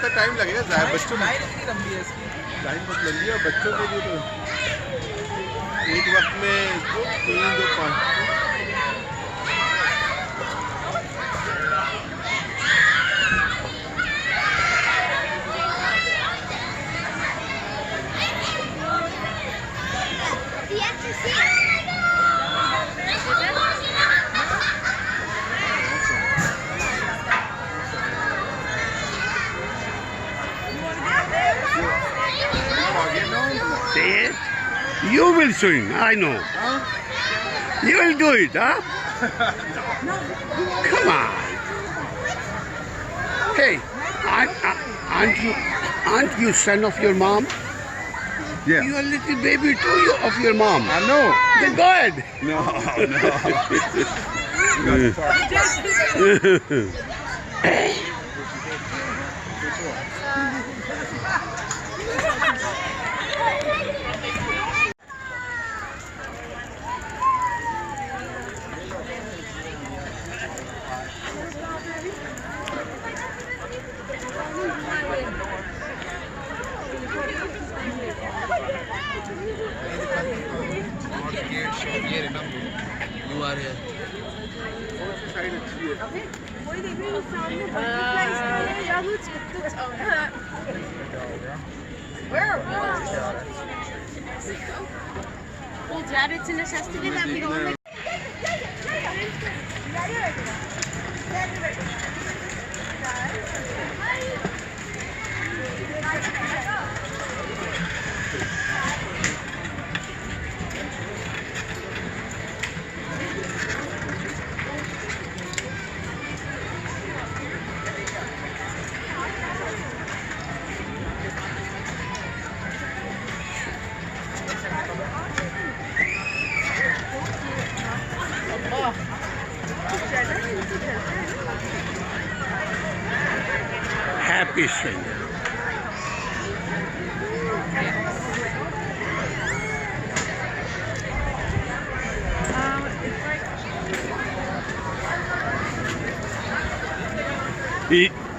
इतना टाइम लगेगा ज़ाहिर बच्चों में। लाइन इतनी लंबी है इसकी। लाइन बहुत लंबी है और बच्चों के लिए तो एक वक्त में 3 2 5 Sair, you will swing, I know. You will do it, huh? Come on. Hey, aren't you son of your mom? Yeah. You are little baby too of your mom. I know. Then go ahead. No. You are here. Well, Dad, it's a necessity that we don't. Happy swing.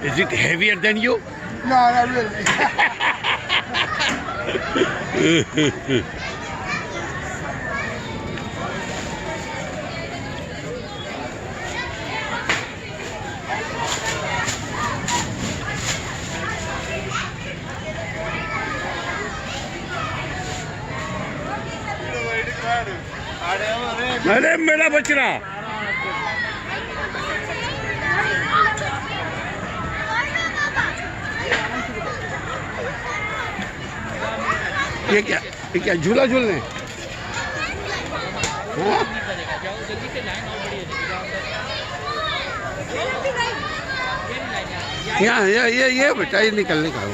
Is it heavier than you? No, not really. अरे मेरा बचड़ा ये क्या झूला झूलने हाँ? ये बेटा ये निकलने का हो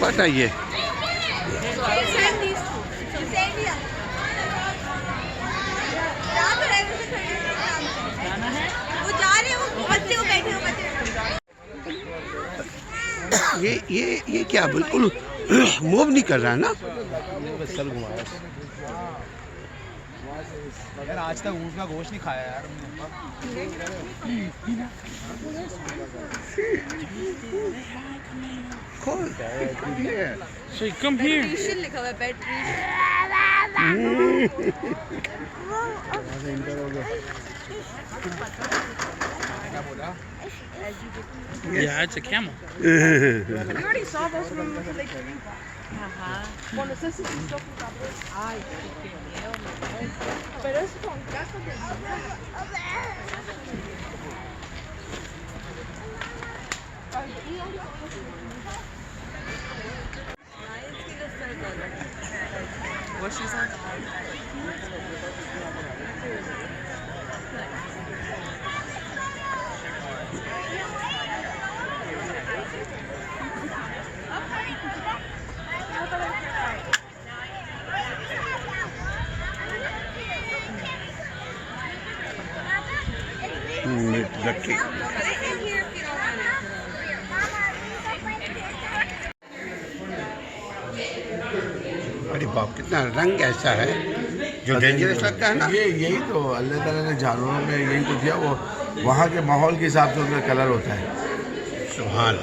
बताइए ये क्या बिल्कुल मूव नहीं कर रहा है ना सर घुमाया यार आज तक ऊँट का गोश्त नहीं खाया यार So come here. लिखा हुआ है बैटरी क्या बोला Yeah, it's a camel. We already saw those from like cuando se hizo ay pero es con casco de what she said lucky अरे बाप कितना रंग ऐसा है जो डेंजरस लगता है ना ये यही तो अल्लाह ताला ने जानवरों में यही तो दिया वो वहाँ के माहौल के हिसाब से उनका कलर होता है. Subhan.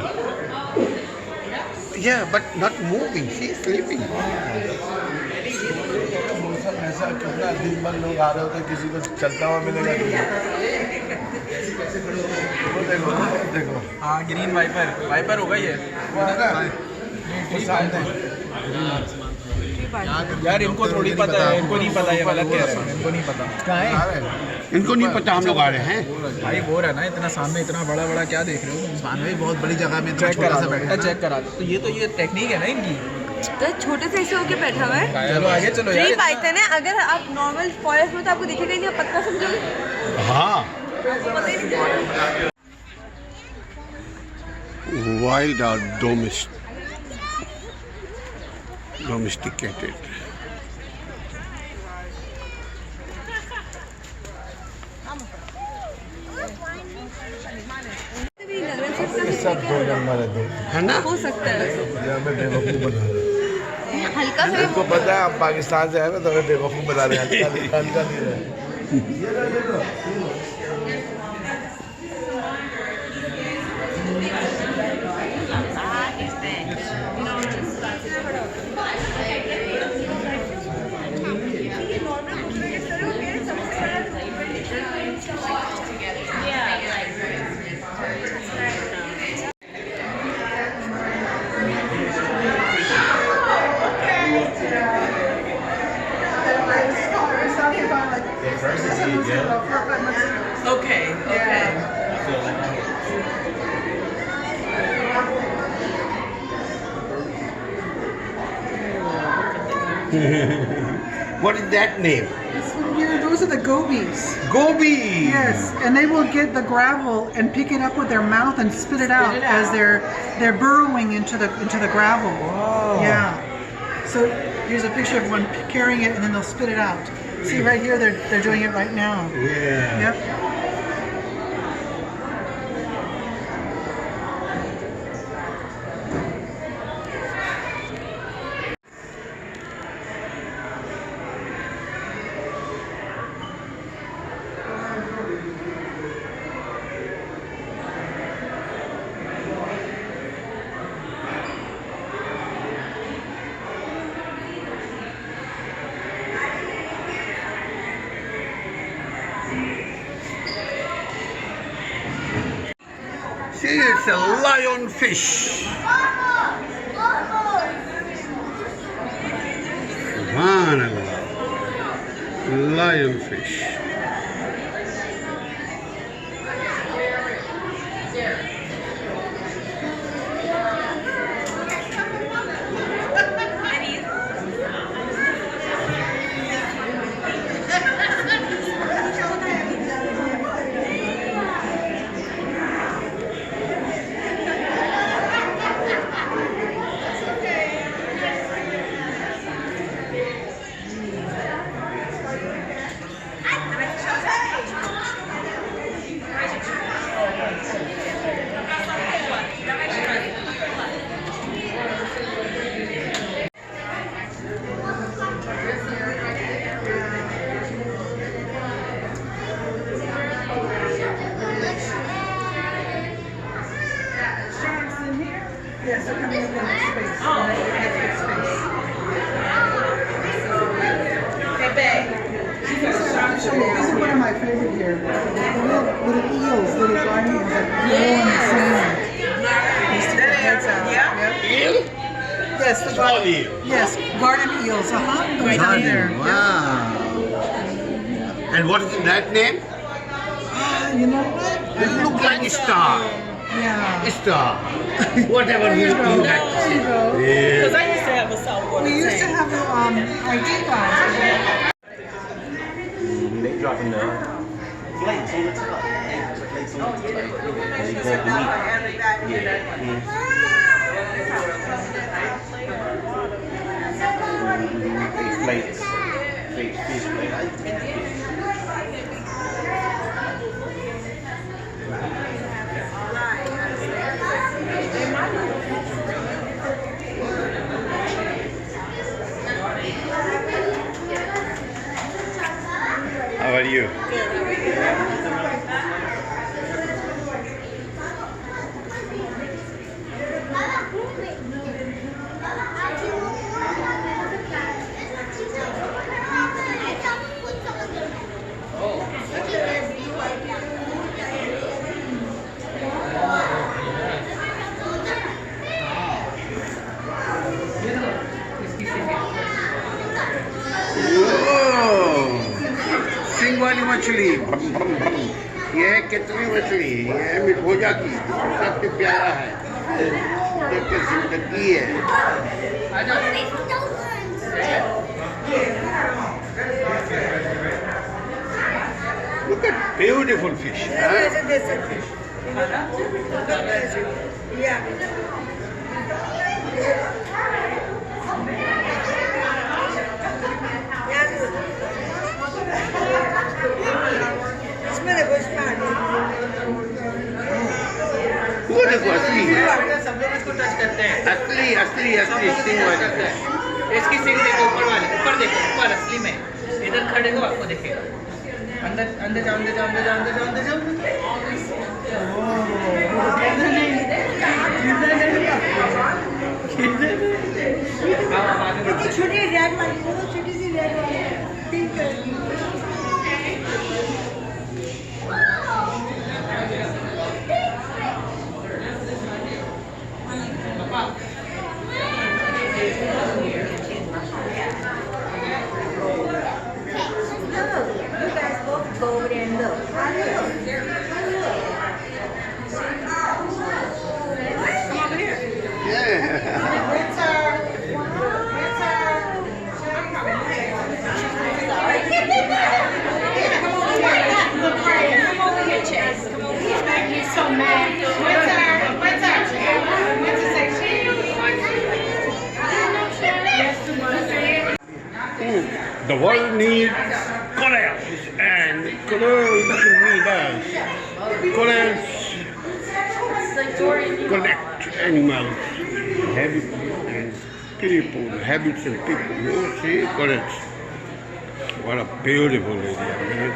Yeah, but not moving. She's sleeping. मौसम ऐसा कितना दिन भर लोग आ रहे होते हैं, किसी को चलता हुआ मिलेगा. देखो देखो. हाँ ग्रीन वाइपर होगा ये. यार इनको थोड़ी पता है, इनको नहीं पता, ये गलत कह रहे हैं, इनको नहीं पता. कहाँ है? इनको नहीं पता हम लोग आ रहे हैं. भाई बोर है ना, इतना सामने इतना बड़ा बड़ा क्या देख रहे हो? सामने भी बहुत बड़ी जगह में चेक करा तो ये टेक्निक है ना इनकी. तो छोटे से ऐसे होके बैठा हुआ है. चलो आगे चलो ट्री यार. पाइथन है. अगर आप नॉर्मल फॉरेस्ट में तो आपको दिखेगा ही नहीं, आप पत्ता समझोगे. हाँ. आपको पता ही नहीं चलेगा. Wild or domesticated. सब 2 नंबर है. 2 है ना? हो सकता है. ये हमें बेवकूफ़ बना रहे हैं. हल्का सा इनको पता है आप पाकिस्तान से आए ना, तो हमें बेवकूफ़ बना रहे हैं. हल्का नहीं रहे. Okay. What is that name? Those are the gobies. Gobi. Yes, and they will get the gravel and pick it up with their mouth and spit it out as they're burrowing into the gravel. Wow. Yeah. So here's a picture of one carrying it, and then they'll spit it out. See right here, they're doing it right now. Yeah. Yep. See, it's a lionfish. Subhanallah. Lionfish. Yes, they're coming in the space. These are one of my favorite here. The little eels, little garden eels that roll in the sand. They stick their heads out. Yep. Eel? Yes, the Small garden. eel. Yes, garden eels. Right down there. Wow. And what is that name? You know what? It looks like a star. Yeah. A star. Whatever There we you go. like to There say. you go. Yeah. I used to have a saltwater We used to have the ID guys. They dropping the flakes on the top. Flakes on the top. And they go up the meat. Flakes. Fake fish flakes. How are you? ये है कितनी मछली, ये है मिठोजा की, सबसे प्यारा है, सबसे जिंदगी है। Look at beautiful fish. Huh? इसमें देखो इसमें वो देखो असली है, सब लोग इसको टच करते हैं, असली असली सब असली लोग सिंग इसको वाली टच करते हैं। इसकी सिंग देखो ऊपर वाले, ऊपर देखो, ऊपर असली में इधर खड़े हो आपको दिखेगा। अंदर अंदर जाओ, अंदर जाओ, अंदर जाओ, अंदर जाओ, अंदर जाओ। छोटी रेड वाली, छोटी सी रेड वाली, पिंक कलर की। The world needs corals, and corals need us. Corals connect animals, habits and people, habits and people. You see corals. What a beautiful area, man.